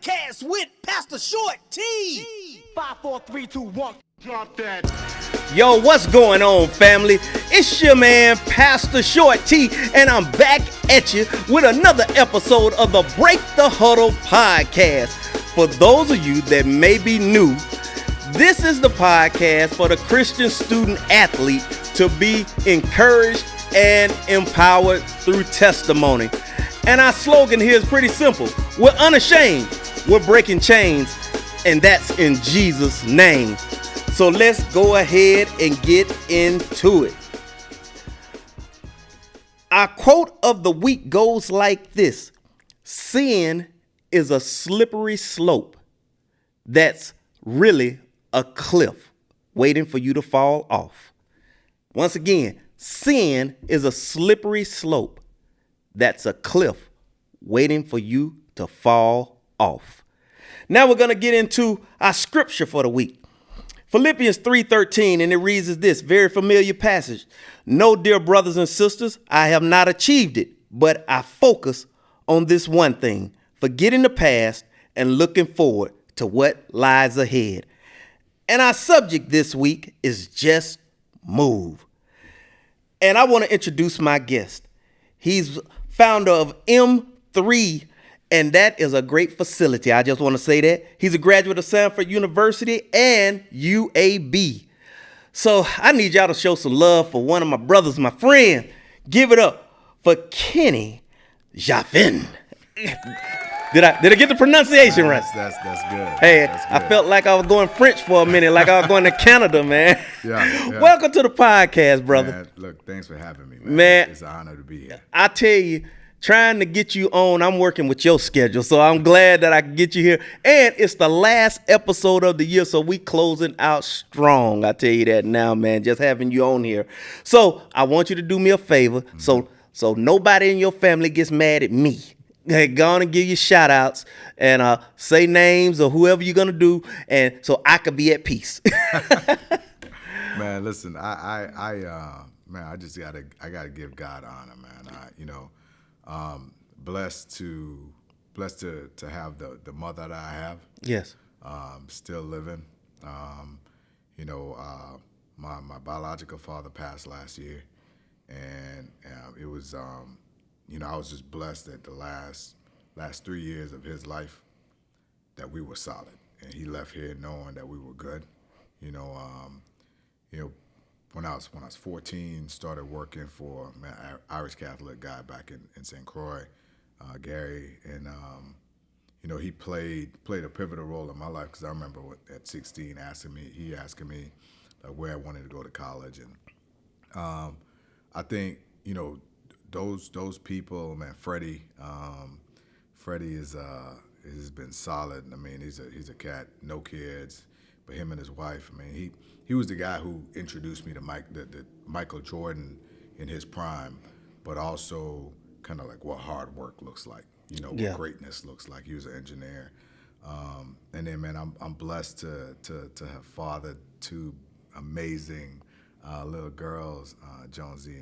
Podcast with Pastor Short T. 5, 4, 3, 2, 1. Drop that. Yo, what's going on, family? It's your man, Pastor Short T, and I'm back at you with another episode of the Break the Huddle podcast. For those of you that may be new, this is the podcast for the Christian student athlete to be encouraged and empowered through testimony. And our slogan here is pretty simple. We're unashamed. We're breaking chains. And that's in Jesus' name. So let's go ahead and get into it. Our quote of the week goes like this. Sin is a slippery slope that's really a cliff waiting for you to fall off. Once again, sin is a slippery slope that's a cliff waiting for you to fall off. Now we're going to get into our scripture for the week. Philippians 3:13, and it reads as this, very familiar passage. No, dear brothers and sisters, I have not achieved it, but I focus on this one thing, forgetting the past and looking forward to what lies ahead. And our subject this week is just move. And I want to introduce my guest. He's founder of M3, and that is a great facility. I just want to say that. He's a graduate of Sanford University and UAB. So I need y'all to show some love for one of my brothers, my friend. Give it up for Kenny Jno-finn. Did I get the pronunciation right? That's good. Hey, that's good. I felt like I was going French for a minute, like I was going to Canada, man. Yeah. Welcome to the podcast, brother. Man, look, thanks for having me, man. Man, it's an honor to be here. I tell you, trying to get you on, I'm working with your schedule, so I'm glad that I can get you here. And it's the last episode of the year, so we closing out strong. I tell you that now, man, just having you on here. So I want you to do me a favor, so nobody in your family gets mad at me. Go on and give you shout outs and say names or whoever you're gonna do, and so I could be at peace. Man, listen, I just gotta give God honor, man. Blessed to have the mother that I have. Yes. Still living. My biological father passed last year, and it was. I was just blessed that the last 3 years of his life that we were solid, and he left here knowing that we were good. When I was 14, started working for an Irish Catholic guy back in St. Croix, Gary, and he played a pivotal role in my life because I remember at 16 asking me like where I wanted to go to college, and I think those people, man. Freddie has been solid. I mean, he's a cat, no kids, but him and his wife. I mean, he was the guy who introduced me to the Michael Jordan in his prime, but also kind of like what hard work looks like. What greatness looks like. He was an engineer, and then, man, I'm blessed to have fathered two amazing little girls, Jonesy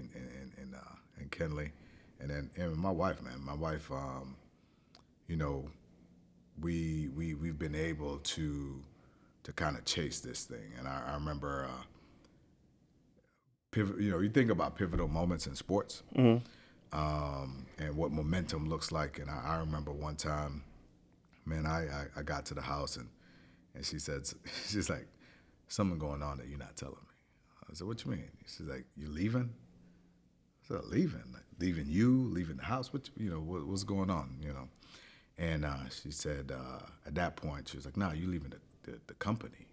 and Kenley, and then my wife, man. My wife, we've been able to kind of chase this thing, and I remember, you think about pivotal moments in sports, and what momentum looks like, and I remember one time, man, I got to the house and she said, she's like, something going on that you're not telling me. I said, what you mean? She's like, you leaving? I said, leaving? Like, leaving you? Leaving the house? What's going on? And she said, at that point, she was like, no, you leaving the company.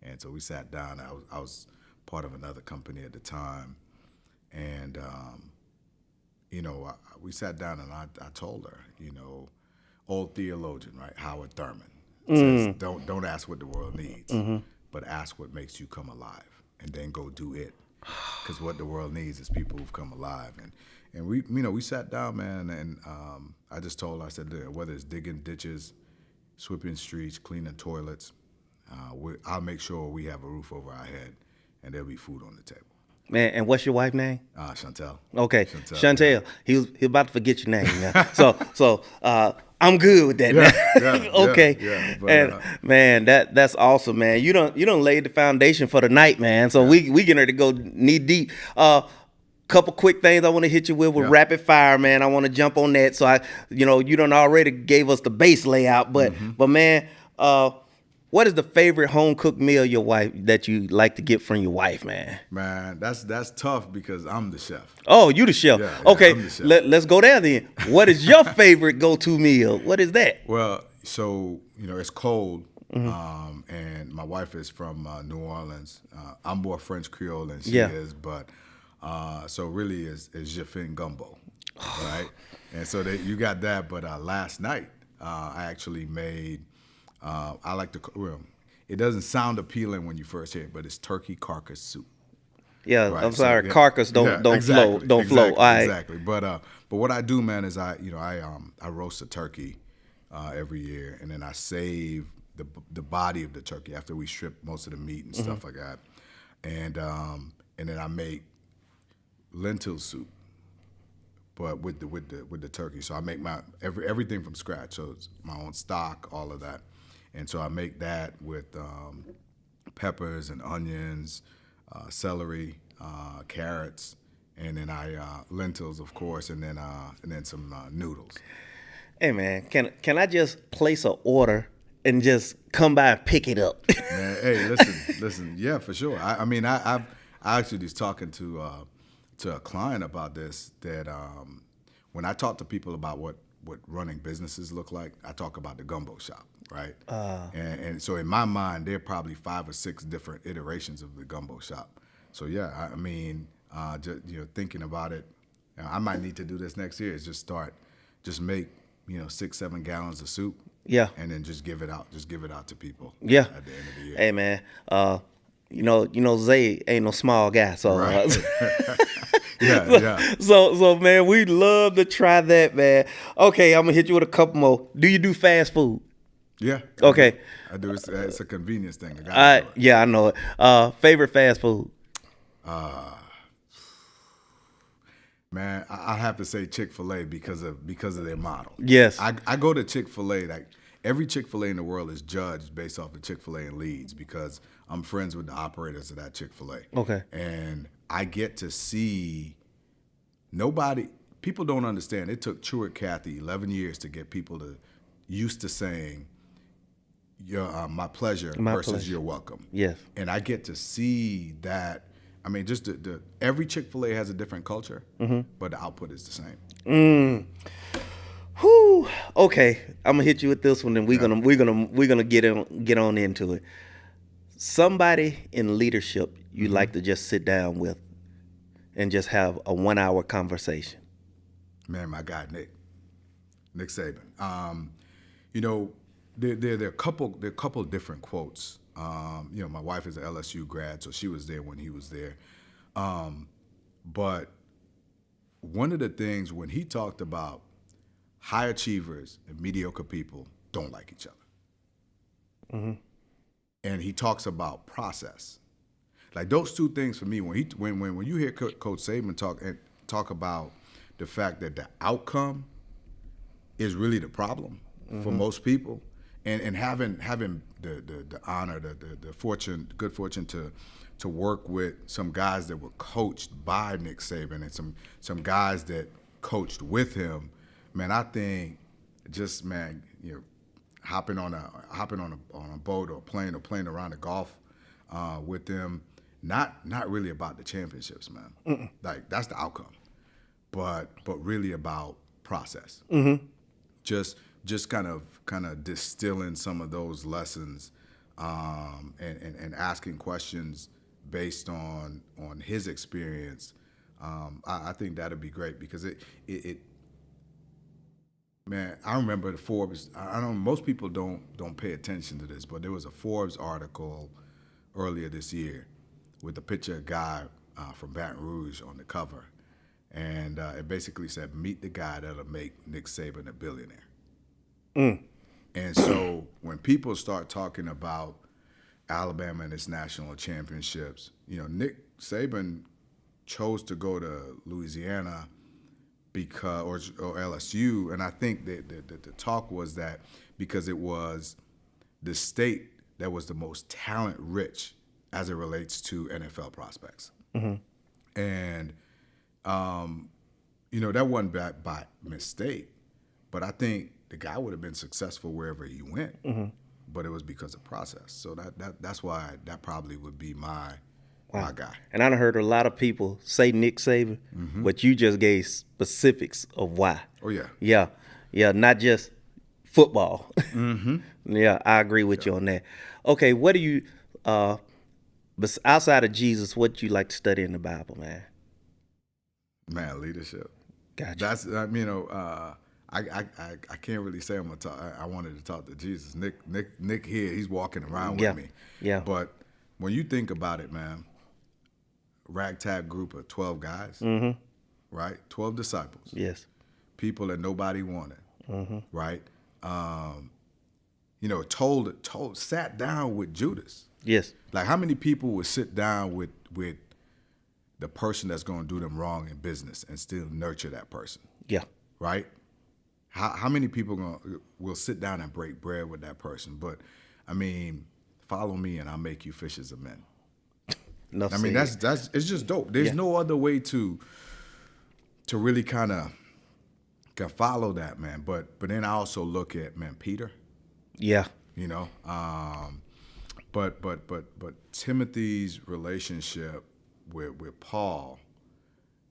And so we sat down. I was part of another company at the time. And, we sat down and I told her, old theologian, right? Howard Thurman says, don't ask what the world needs, but ask what makes you come alive. And then go do it, because what the world needs is people who've come alive. And we sat down, man, and I just told her, I said, whether it's digging ditches, sweeping streets, cleaning toilets, I'll make sure we have a roof over our head, and there'll be food on the table. Man, and what's your wife's name? Chantel. Okay, Chantel. He was about to forget your name. Yeah. So I'm good with that. Okay. Yeah. But, And man, that's awesome, man. You don't laid the foundation for the night, man. So we getting ready to go knee deep. Couple quick things I want to hit you with rapid fire, man. I want to jump on that. So you done already gave us the base layout, but man, what is the favorite home cooked meal that you like to get from your wife, man? Man, that's tough because I'm the chef. Oh, you the chef. Yeah, okay, I'm the chef. Let's go there then. What is your favorite go-to meal? What is that? Well, so it's cold, and my wife is from New Orleans. I'm more French Creole than she is, but so really is Jno-finn gumbo, right? And so you got that. But last night I actually made. I like to. Well, it doesn't sound appealing when you first hear it, but it's turkey carcass soup. Yeah, right? I'm sorry, So, carcass don't exactly, flow, don't flow. All right. Exactly. But what I do, man, is I roast a turkey every year, and then I save the body of the turkey after we strip most of the meat and stuff like that, and then I make lentil soup, but with the turkey. So I make my everything from scratch. So it's my own stock, all of that, and so I make that with peppers and onions, celery, carrots, and then lentils, of course, and then some noodles. Hey man, can I just place an order and just come by and pick it up? Man, hey, listen, yeah, for sure. I actually was talking to a client about this, that when I talk to people about what running businesses look like, I talk about the gumbo shop, right? And so in my mind, there are probably 5 or 6 different iterations of the gumbo shop. So yeah, just thinking about it, I might need to do this next year. Is just make 6-7 gallons of soup. Yeah. And then just give it out to people. Yeah. At the end of the year. Hey man, Zay ain't no small guy, so Right. Yeah. So man, we'd love to try that, man. Okay, I'm gonna hit you with a couple more. Do you do fast food? Yeah. Okay. I do. It's a convenience thing. Yeah, I know it. Favorite fast food? Man, I have to say Chick-fil-A because of their model. Yes. I go to Chick-fil-A. Like every Chick-fil-A in the world is judged based off of Chick-fil-A in Leeds, because I'm friends with the operators of that Chick-fil-A. Okay. And I get to see people don't understand. It took Truett Cathy 11 years to get people used to saying, my pleasure versus pleasure. You're welcome. Yes. And I get to see that. I mean, just every Chick-fil-A has a different culture, but the output is the same. Whew. Okay, I'm gonna hit you with this one, and we're gonna get on into it. Somebody in leadership you like to just sit down with and just have a 1-hour conversation. Man, my guy Nick Saban. There are a couple different quotes. My wife is an LSU grad, so she was there when he was there. But one of the things when he talked about high achievers and mediocre people don't like each other, and he talks about process. Like those two things for me, when you hear Coach Saban talk about the fact that the outcome is really the problem for most people. And having the honor, the good fortune to work with some guys that were coached by Nick Saban and some guys that coached with him, man, I think just hopping on a boat or playing around the golf with them, not really about the championships, man. Like that's the outcome, but really about process. Just kind of distilling some of those lessons, and asking questions based on his experience. I think that'd be great, because it man, I remember the Forbes. I don't. Most people don't pay attention to this, but there was a Forbes article earlier this year with a picture of a guy from Baton Rouge on the cover, and it basically said, "Meet the guy that'll make Nick Saban a billionaire." And so when people start talking about Alabama and its national championships, Nick Saban chose to go to Louisiana because or LSU, and I think that the talk was that because it was the state that was the most talent rich as it relates to NFL prospects, and that wasn't by mistake, but I think the guy would have been successful wherever he went, but it was because of process. So that's why that probably would be my guy. And I done heard a lot of people say Nick Saban, but you just gave specifics of why. Oh yeah. Yeah, not just football. Yeah, I agree with you on that. Okay, what do you, outside of Jesus, what do you like to study in the Bible, man? Man, leadership. Gotcha. That's I can't really say I'm gonna talk. I wanted to talk to Jesus. Nick here, he's walking around with me. Yeah. But when you think about it, man, ragtag group of 12 guys, right? 12 disciples. Yes. People that nobody wanted, right? Sat down with Judas. Yes. Like, how many people would sit down with the person that's going to do them wrong in business and still nurture that person? Yeah. Right? How many people will sit down and break bread with that person? But I mean, follow me and I'll make you fishers of men. Enough I mean, said. that's it's just dope. There's no other way to really kind of can follow that, man. But then I also look at, man, Peter. Yeah. But Timothy's relationship with Paul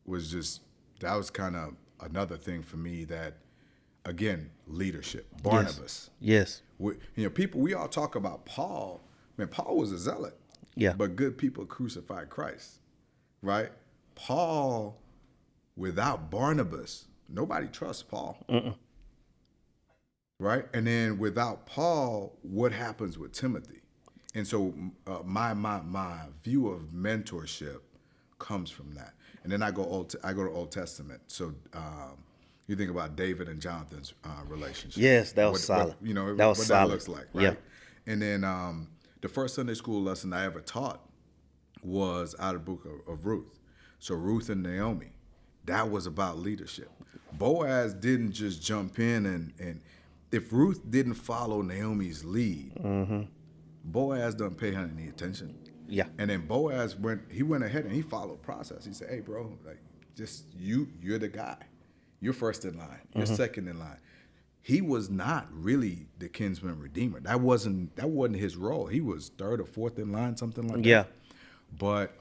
was kind of another thing for me that, again, leadership. Barnabas. Yes. We all talk about Paul. Man, Paul was a zealot. Yeah. But good people crucified Christ, right? Paul, without Barnabas, nobody trusts Paul. Right? And then without Paul, what happens with Timothy? And so my view of mentorship comes from that. And then I go to Old Testament. So you think about David and Jonathan's relationship. Yes, that was solid. What that was solid. that looks like, right? Yeah. And then the first Sunday school lesson I ever taught was out of the book of Ruth. So Ruth and Naomi, that was about leadership. Boaz didn't just jump in and if Ruth didn't follow Naomi's lead, Boaz doesn't pay her any attention. Yeah. And then Boaz went ahead and he followed process. He said, hey, bro, like, just you're the guy. You're first in line. You're second in line. He was not really the kinsman redeemer. That wasn't his role. He was third or fourth in line, something like that. Yeah. But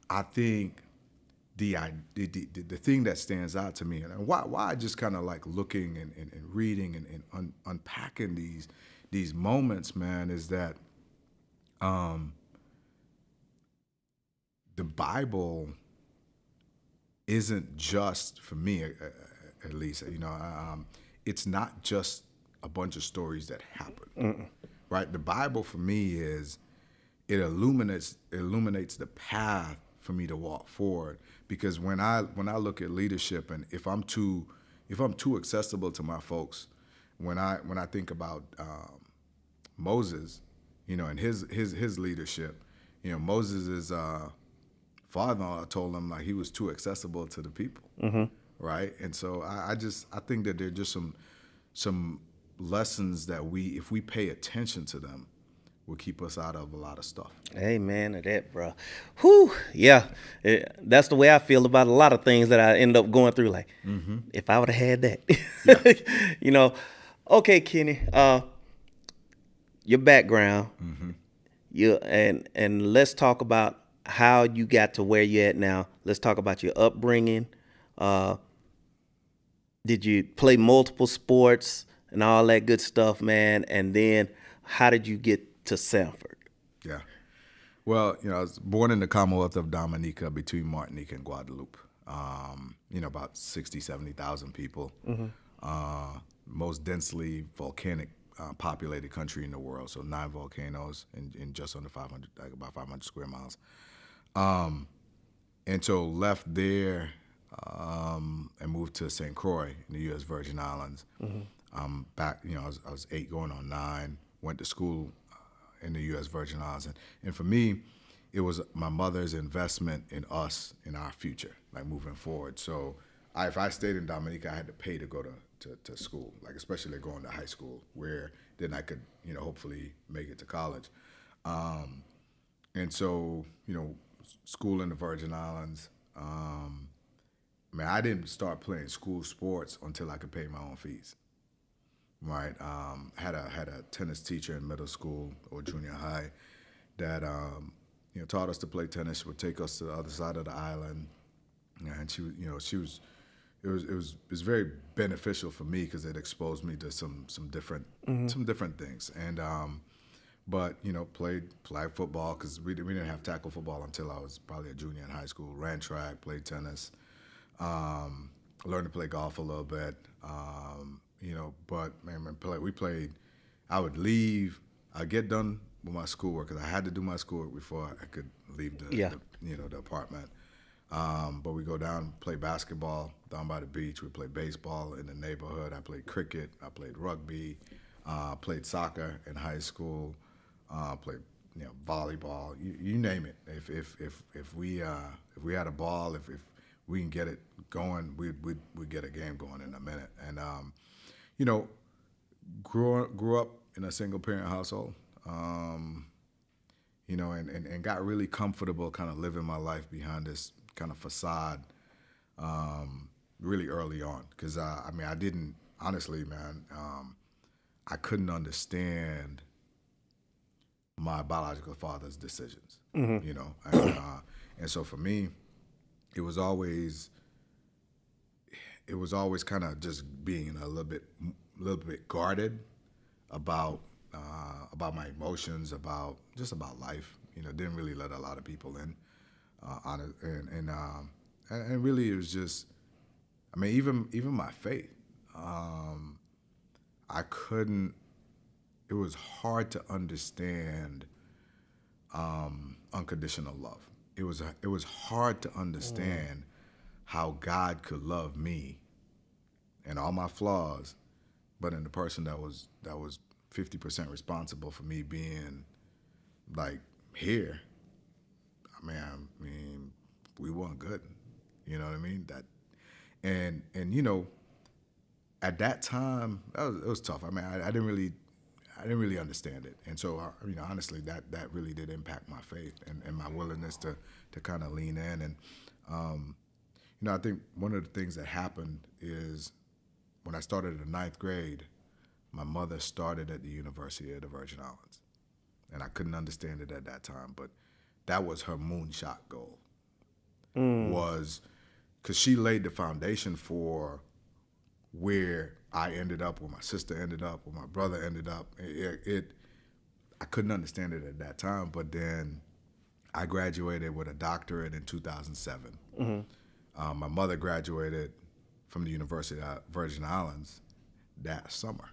I think the thing that stands out to me, and why I just kind of like looking and reading and unpacking these moments, man, is that the Bible isn't just, for me at least, it's not just a bunch of stories that happen, right? The Bible for me it illuminates the path for me to walk forward. Because when I look at leadership, and if I'm too accessible to my folks, when I think about Moses, and his leadership, Moses' father-in-law told him like he was too accessible to the people, right? And so I think that there are just some lessons that if we pay attention to them, will keep us out of a lot of stuff. Amen to that, bro. Whew, yeah. That's the way I feel about a lot of things that I end up going through. Like, if I would have had that, Okay, Kenny. Your background. And let's talk about how you got to where you're at now. Let's talk about your upbringing. Did you play multiple sports and all that good stuff, man? And then how did you get to Sanford? Yeah. Well, I was born in the Commonwealth of Dominica between Martinique and Guadeloupe. About 60, 70,000 people. Most densely volcanic populated country in the world. So 9 volcanoes in just under 500, like about 500 square miles. And so left there and moved to St. Croix in the U.S. Virgin Islands. Back, I was 8 going on 9, went to school in the U.S. Virgin Islands. And for me, it was my mother's investment in us, in our future, like moving forward. So if I stayed in Dominica, I had to pay to go to school, like especially going to high school, where then I could, hopefully make it to college. And so, school in the Virgin Islands. I didn't start playing school sports until I could pay my own fees. Right. Had a tennis teacher in middle school or junior high that taught us to play tennis. She would take us to the other side of the island, and she was. It was very beneficial for me because it exposed me to some different things. And but played flag football because we didn't have tackle football until I was probably a junior in high school. Ran track, played tennis, learned to play golf a little bit. But man, we played. I would leave. I'd get done with my schoolwork because I had to do my schoolwork before I could leave the apartment. But we go down, play basketball down by the beach. We play baseball in the neighborhood. I played cricket. I played rugby. Played soccer in high school. Played volleyball. You name it. If we had a ball, if we can get it going, we'd get a game going in a minute. And grew up in a single parent household. And got really comfortable kind of living my life behind this kind of facade really early on. Because, I didn't, honestly, man, I couldn't understand my biological father's decisions, and so for me, it was always kind of just being a little bit guarded about my emotions, about life. Didn't really let a lot of people in on it, and really it was just, even my faith. I couldn't. It was hard to understand unconditional love. It was hard to understand how God could love me and all my flaws, but in the person that was 50% responsible for me being like here. We weren't good. You know what I mean? That, and at that time, it was tough. I didn't really understand it, and so honestly, that really did impact my faith and my willingness to kind of lean in. And I think one of the things that happened is when I started in the 9th grade, my mother started at the University of the Virgin Islands, and I couldn't understand it at that time, but that was her moonshot goal. Was because she laid the foundation for where I ended up, where my sister ended up, where my brother ended up. I couldn't understand it at that time, but then I graduated with a doctorate in 2007. My mother graduated from the University of Virgin Islands that summer.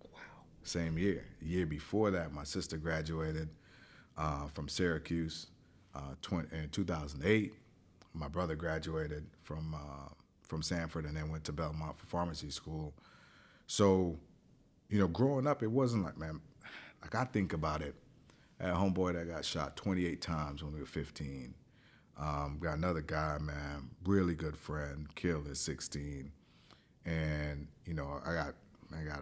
Wow. Same year. A year before that, my sister graduated from Syracuse in 2008. My brother graduated from Sanford and then went to Belmont for pharmacy school. So, growing up, it wasn't like, man, like I think about it. I had a homeboy that got shot 28 times when we were 15. Got another guy, man, really good friend, killed at 16. And, I got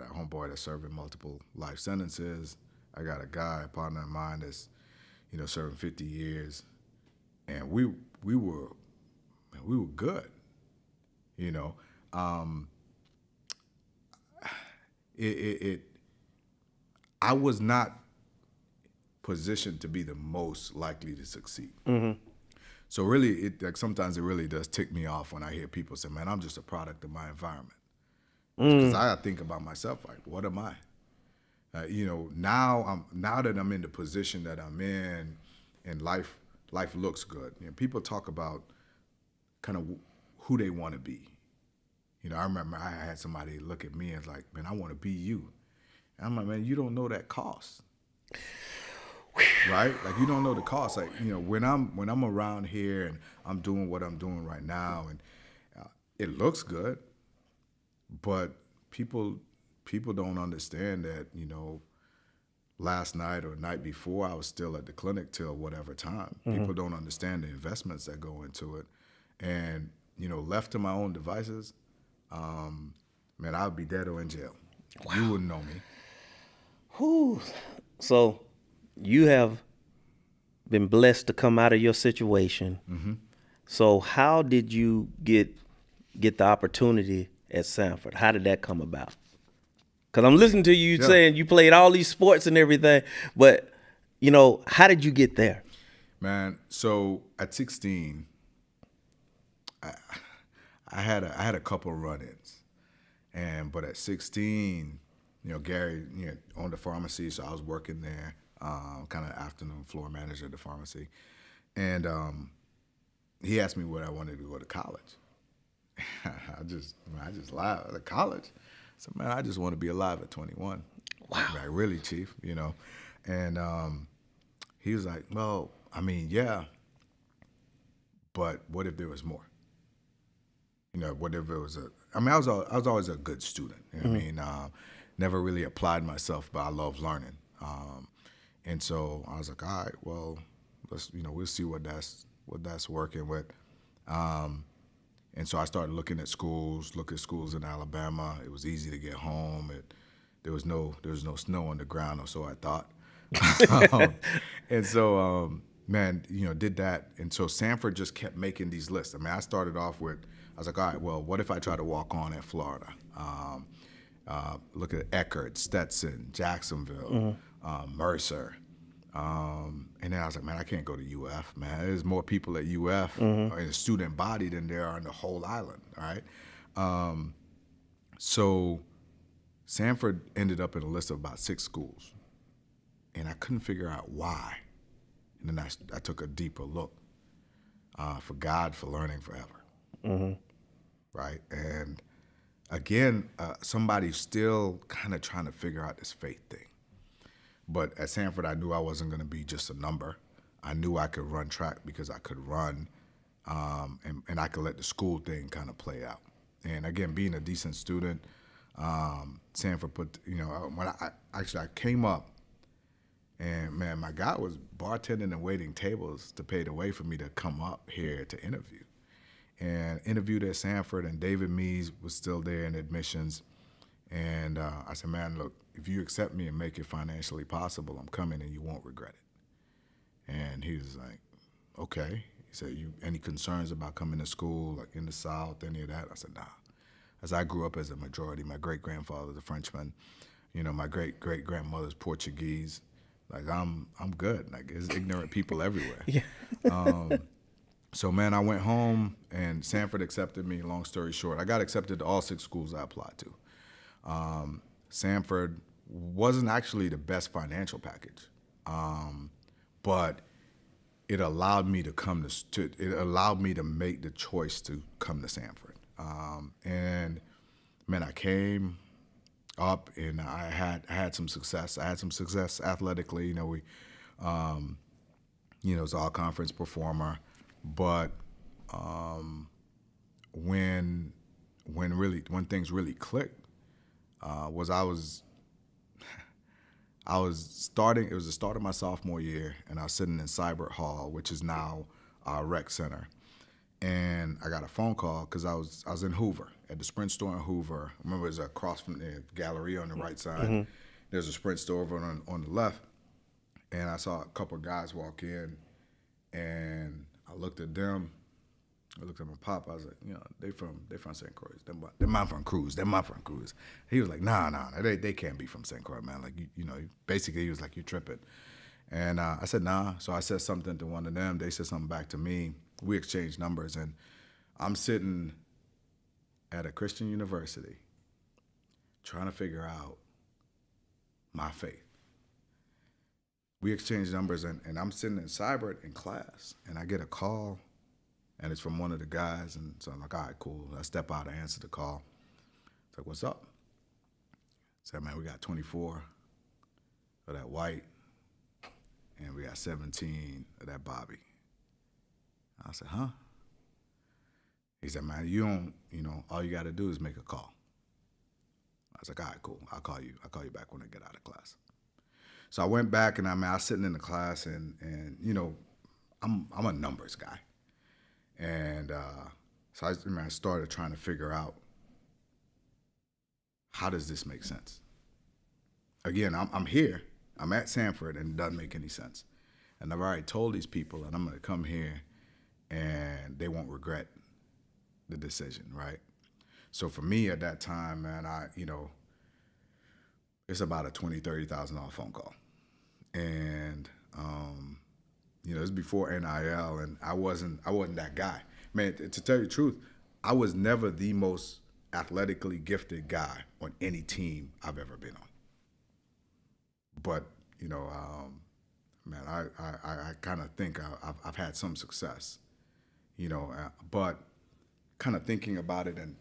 a homeboy that's serving multiple life sentences. I got a guy, a partner of mine that's, serving 50 years. And we were good, I was not positioned to be the most likely to succeed. So really, sometimes it really does tick me off when I hear people say, man, I'm just a product of my environment. Because I think about myself, like, what am I? Now that I'm in the position that I'm in, and life looks good. People talk about kind of who they want to be. I remember I had somebody look at me and like, man, I want to be you. And I'm like, man, you don't know that cost. Right? Like, you don't know the cost. Like, when I'm around here and I'm doing what I'm doing right now, and it looks good, but people don't understand that, last night or night before, I was still at the clinic till whatever time. People don't understand the investments that go into it. And left to my own devices, man, I would be dead or in jail. Wow. You wouldn't know me. Whew. So you have been blessed to come out of your situation. Mm-hmm. So how did you get the opportunity at Sanford? How did that come about? Because I'm listening to you saying you played all these sports and everything, but how did you get there? Man, so at 16, I had a couple of run-ins, but at 16, Gary owned a pharmacy, so I was working there, kind of afternoon floor manager at the pharmacy, and he asked me what I wanted to go to college. I just laughed. At college, I said, man, I just want to be alive at 21. Wow, like, really, Chief, and he was like, well, I mean, yeah, but what if there was more? What if it was I was always a good student. You know what I mean? Never really applied myself, but I love learning. And so I was like, all right, well, let's, we'll see what that's working with. And so I started looking at schools in Alabama. It was easy to get home. There was no snow on the ground, or so I thought. And so, man, did that. And so Sanford just kept making these lists. I mean, I started off with, I was like, all right, well, what if I try to walk on at Florida? Look at Eckerd, Stetson, Jacksonville, Mercer. And then I was like, man, I can't go to UF, man. There's more people at UF in the student body than there are in the whole island, all right? So Sanford ended up in a list of about 6 schools. And I couldn't figure out why. And then I took a deeper look. For God, for learning forever. Mm-hmm. Right? And again, somebody's still kind of trying to figure out this faith thing. But at Sanford, I knew I wasn't going to be just a number. I knew I could run track because I could run, and I could let the school thing kind of play out. And again, being a decent student, Sanford put, when I came up, and man, my guy was bartending and waiting tables to pay the way for me to come up here to interview. And interviewed at Sanford, and David Mees was still there in admissions. And I said, man, look, if you accept me and make it financially possible, I'm coming and you won't regret it. And he was like, okay. He said, any concerns about coming to school, like in the South, any of that? I said, nah. As I grew up as a majority, my great-grandfather's a Frenchman, my great-great-grandmother's Portuguese. Like, I'm good. Like, there's ignorant people everywhere. Yeah. So, man, I went home, and Sanford accepted me. Long story short, I got accepted to all 6 schools I applied to. Sanford wasn't actually the best financial package, but it allowed me it allowed me to make the choice to come to Sanford. And, man, I came up, and I had some success. I had some success athletically. We, was an all-conference performer. But when things really clicked, was I was starting. It was the start of my sophomore year, and I was sitting in Cybert Hall, which is now Rec Center, and I got a phone call because I was in Hoover at the Sprint store in Hoover. I remember it was across from the Galleria on the right side. Mm-hmm. There's a Sprint store over on the left, and I saw a couple of guys walk in, and I looked at them. I looked at my pop. I was like, they from St. Croix. They're not from Cruz. They're not from Cruz. He was like, nah, they can't be from St. Croix, man. Like, basically he was like, you tripping. And I said, nah. So I said something to one of them. They said something back to me. We exchanged numbers, and I'm sitting at a Christian university trying to figure out my faith. We exchanged numbers, and I'm sitting in Cybert in class, and I get a call, and it's from one of the guys, and so I'm like, all right, cool. I step out, I answer the call. It's like, what's up? I said, man, we got 24 of that white, and we got 17 of that Bobby. I said, huh? He said, man, you don't, all you got to do is make a call. I was like, all right, cool. I'll call you back when I get out of class. So I went back, and I was sitting in the class, and I'm a numbers guy. And So I started trying to figure out, how does this make sense? Again, I'm here. I'm at Sanford, and it doesn't make any sense. And I've already told these people that I'm going to come here, and they won't regret the decision, right? So for me at that time, man, it's about a $20,000-$30,000 phone call. And, it's before NIL, and I wasn't that guy. Man, to tell you the truth, I was never the most athletically gifted guy on any team I've ever been on. But, man, I kind of think I've had some success, but kind of thinking about it and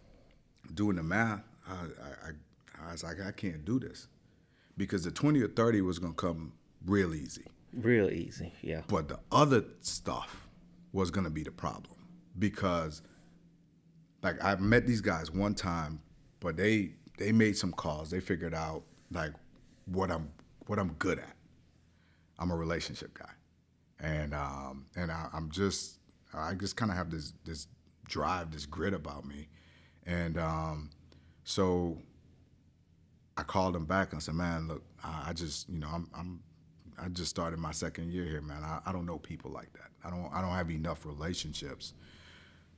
doing the math, I was like, I can't do this, because the 20 or 30 was going to come real easy. Real easy, yeah. But the other stuff was going to be the problem, because like I met these guys one time, but they made some calls. They figured out like what I'm good at. I'm a relationship guy, and I just kind of have this drive, this grit about me, and so I called him back and I said, man, look, I just I just started my second year here, man. I don't know people like that. I don't have enough relationships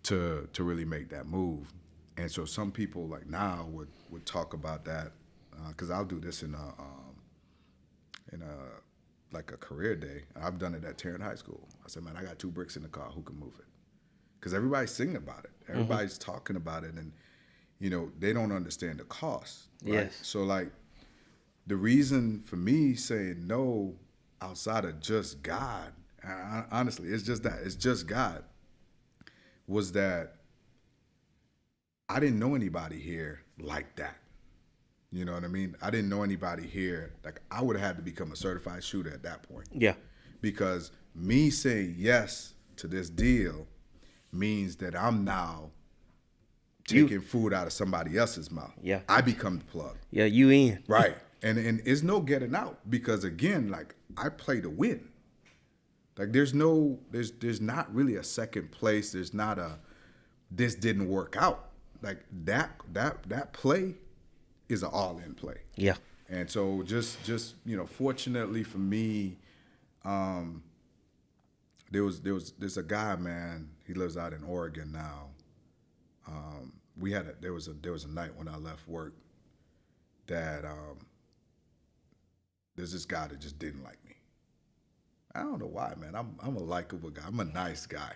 to really make that move. And so some people like now would talk about that, because I'll do this in a like a career day. I've done it at Tarrant High School. I said, man, I got 2 bricks in the car. Who can move it? Because everybody's singing about it. Everybody's talking about it, and they don't understand the cost. Right? Yes. So like the reason for me saying no outside of just God, and honestly, it's just that. It's just God. Was that I didn't know anybody here like that. You know what I mean? I didn't know anybody here. Like, I would have had to become a certified shooter at that point. Yeah. Because me saying yes to this deal means that I'm now taking food out of somebody else's mouth. Yeah. I become the plug. Yeah, you in. Right. And it's no getting out, because again, like, I play to win. Like, there's not really a second place. There's not a this didn't work out. Like, that play is an all-in play. Yeah. And so just fortunately for me, there's a guy, man, he lives out in Oregon now. There was a night when I left work that there's this guy that just didn't like me. I don't know why, man. I'm a likable guy. I'm a nice guy,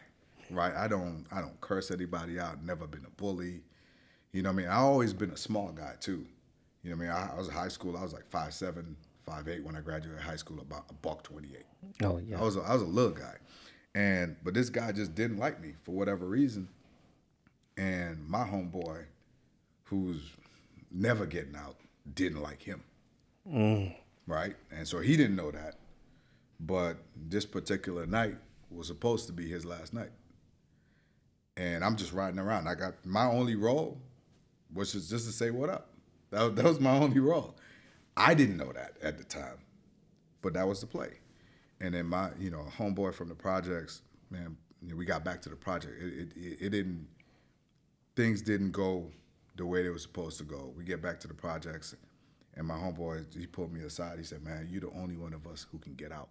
right? I don't curse anybody out. Never been a bully. You know what I mean? I always been a small guy too. You know what I mean? I was in high school. I was like 5'7", 5'8" when I graduated high school. About $128. Oh yeah. I was a little guy, but this guy just didn't like me for whatever reason. And my homeboy, who's never getting out, didn't like him. Right? And so he didn't know that. But this particular night was supposed to be his last night. And I'm just riding around. I got my only role was just to say what up. That was my only role. I didn't know that at the time, but that was the play. And then my, homeboy from the projects, man, we got back to the project. It didn't, things didn't go the way they were supposed to go. We get back to the projects, and my homeboy, he pulled me aside. He said, man, you're the only one of us who can get out.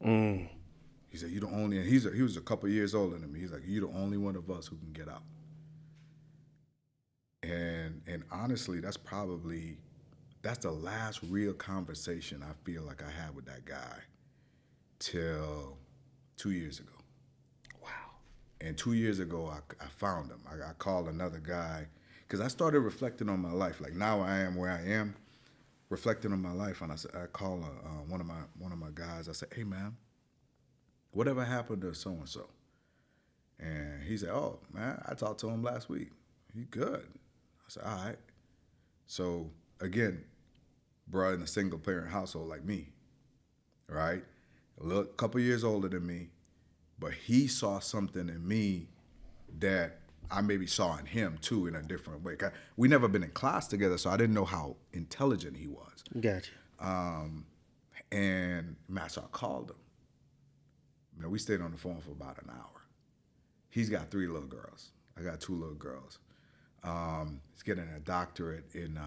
He said, you're the only, and he was a couple years older than me. He's like, you're the only one of us who can get out. And honestly, that's the last real conversation I feel like I had with that guy till 2 years ago. Wow. And 2 years ago, I found him. I called another guy, because I started reflecting on my life. Like, now I am where I am, reflecting on my life. And I called one of my guys. I said, hey, man, whatever happened to so-and-so? And he said, oh, man, I talked to him last week. He good. I said, all right. So, again, bro, in a single-parent household like me, right? A couple years older than me, but he saw something in me that I maybe saw in him, too, in a different way. We never been in class together, so I didn't know how intelligent he was. Gotcha. And, man, so I called him. We stayed on the phone for about an hour. He's got 3 little girls. I got 2 little girls. He's getting a doctorate in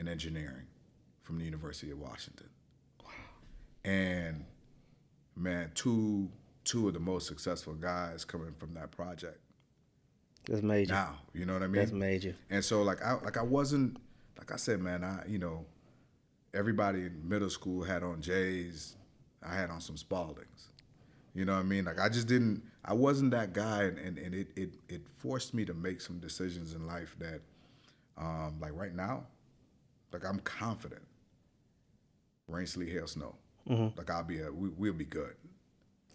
engineering from the University of Washington. Wow. And man, two of the most successful guys coming from that project. That's major. Now, you know what I mean? That's major. And so I wasn't, like I said, man, everybody in middle school had on J's. I had on some Spaldings. You know what I mean? Like I wasn't that guy, and it forced me to make some decisions in life that, like right now, like I'm confident. Rain, sleet, hail, snow. Mm-hmm. Like we'll be good.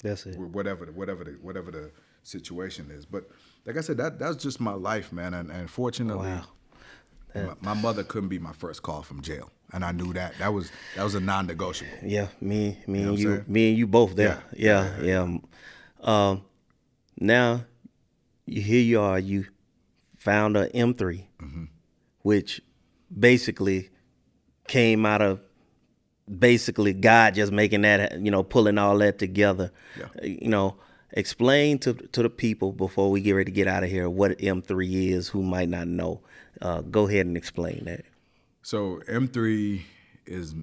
That's it. Whatever the situation is. But like I said, that's just my life, man. And fortunately, wow. My mother couldn't be my first call from jail, and I knew that. That was a non-negotiable. Yeah, me and you both there. Yeah. Now, here you are. You found a M3, mm-hmm. which basically came out of God just making that, pulling all that together. Yeah. Explain to the people before we get ready to get out of here what M3 is, who might not know. Go ahead and explain that. So M3 is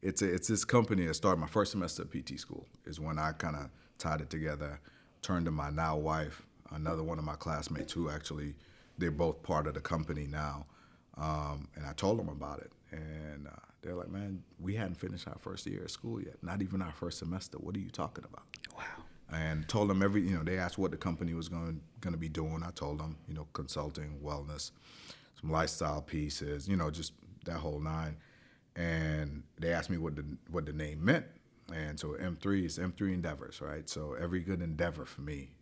it's this company that started my first semester of PT school is when I kind of tied it together, turned to my now wife, another one of my classmates who actually, they're both part of the company now. And I told them about it. And they're like, man, we hadn't finished our first year of school yet, not even our first semester. What are you talking about? Wow. And told them they asked what the company was going to be doing. I told them, consulting, wellness, some lifestyle pieces, just that whole nine. And they asked me what the name meant. And so M3 is M3 endeavors, right? So every good endeavor for me,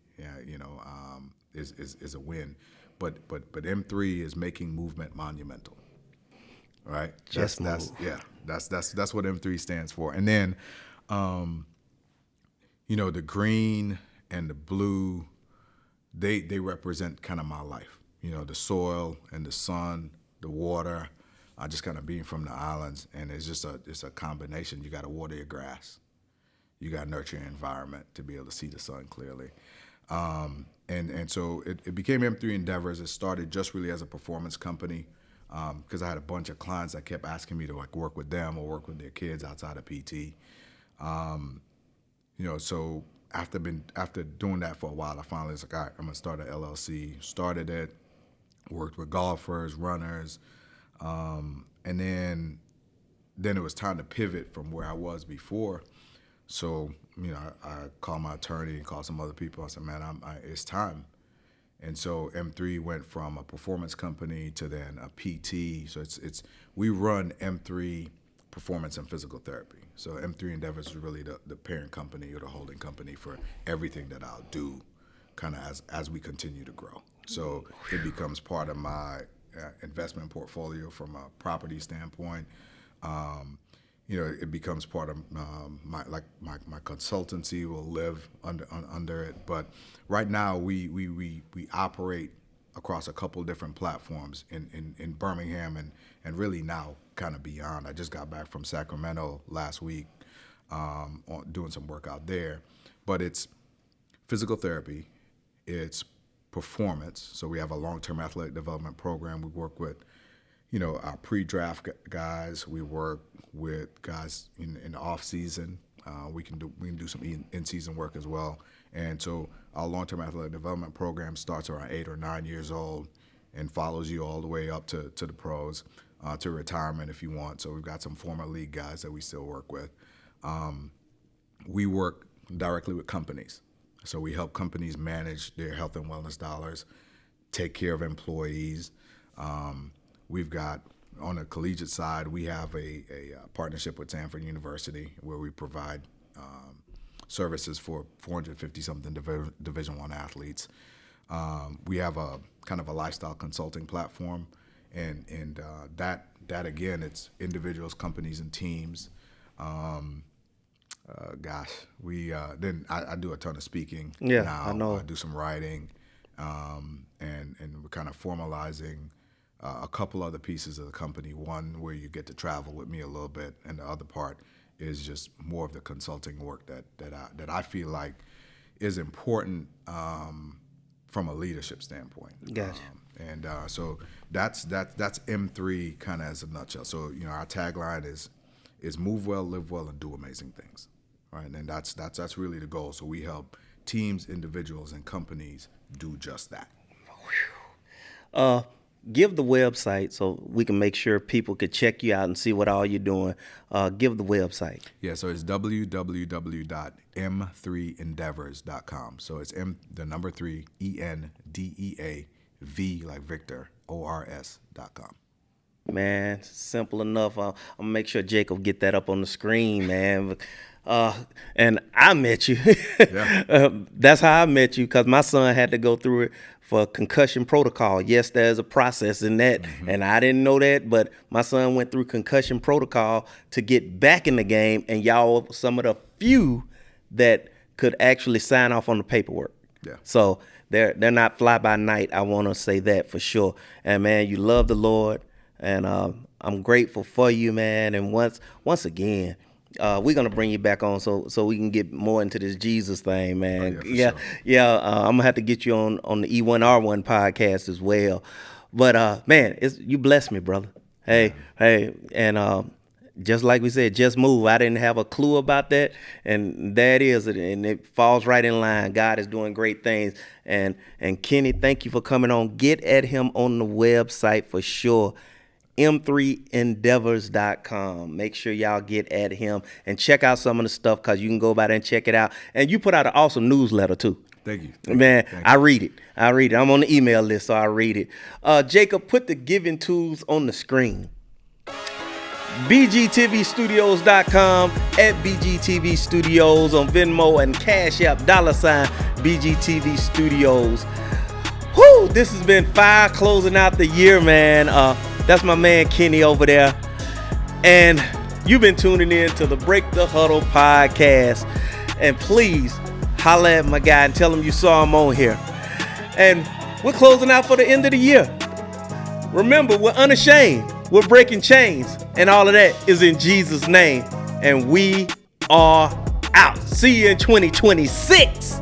is a win. But M3 is making movement monumental, right? That's what M3 stands for. And then, the green and the blue, they represent kind of my life. The soil and the sun, the water, just kind of being from the islands, and it's a combination. You got to water your grass, you got to nurture your environment to be able to see the sun clearly. And so it became M3 Endeavors. It started just really as a performance company because I had a bunch of clients that kept asking me to work with them or work with their kids outside of PT. So after doing that for a while, I finally was like, all right, I'm gonna start an LLC. Started it, worked with golfers, runners, and then it was time to pivot from where I was before. So, I called my attorney and called some other people. I said, man, it's time. And so M3 went from a performance company to then a PT. So we run M3 Performance and Physical Therapy. So M3 Endeavors is really the parent company or the holding company for everything that I'll do kind of as we continue to grow. So it becomes part of my investment portfolio from a property standpoint. It becomes part of my consultancy will live under it. But right now we operate across a couple different platforms in Birmingham and really now kind of beyond. I just got back from Sacramento last week doing some work out there. But it's physical therapy, it's performance. So we have a long-term athletic development program. We work with our pre-draft guys. We work with guys in the off season. We can do some in-season work as well. And so our long-term athletic development program starts around 8 or 9 years old and follows you all the way up to the pros, to retirement if you want. So we've got some former league guys that we still work with. We work directly with companies. So we help companies manage their health and wellness dollars, take care of employees. We've got, on the collegiate side, we have a partnership with Stanford University where we provide services for 450-something Division I athletes. We have a kind of a lifestyle consulting platform, and that again, it's individuals, companies, and teams. Then I do a ton of speaking now. I know. I do some writing, and we're kind of formalizing a couple other pieces of the company. One where you get to travel with me a little bit, and the other part is just more of the consulting work that I feel like, is important from a leadership standpoint. Gotcha. So that's M3 kind of as a nutshell. So our tagline is move well, live well, and do amazing things, right? And that's really the goal. So we help teams, individuals, and companies do just that. Give the website so we can make sure people could check you out and see what all you're doing. Give the website. Yeah, so it's www.m3endeavors.com. So it's the number 3, ENDEAV like Victor, ORS.com. Man, simple enough. I'm gonna make sure Jacob get that up on the screen, man. And I met you. Yeah. That's how I met you, because my son had to go through it for concussion protocol. Yes, there's a process in that, and I didn't know that, but my son went through concussion protocol to get back in the game, and y'all were some of the few that could actually sign off on the paperwork. Yeah. So they're not fly by night. I want to say that for sure. And man, you love the Lord, and I'm grateful for you, man. And once again, we're gonna bring you back on so we can get more into this Jesus thing, man. Oh, yeah, for sure. I'm gonna have to get you on the E1R1 podcast as well. But man, you blessed me, brother. Hey, and just like we said, just move. I didn't have a clue about that, and there it is, and it falls right in line. God is doing great things, and Kenny, thank you for coming on. Get at him on the website for sure. M3endeavors.com. Make sure y'all get at him and check out some of the stuff, because you can go by there and check it out. And you put out an awesome newsletter too. Thank you. Man, I read it. I'm on the email list, so I read it. Jacob, put the giving tools on the screen. BGTVstudios.com, at BGTV Studios on Venmo and Cash App, $BGTV Studios. Whoo, this has been fire closing out the year, man. That's my man Kenny over there. And you've been tuning in to the Break the Huddle podcast. And please holla at my guy and tell him you saw him on here. And we're closing out for the end of the year. Remember, we're unashamed. We're breaking chains. And all of that is in Jesus' name. And we are out. See you in 2026.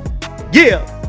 Yeah.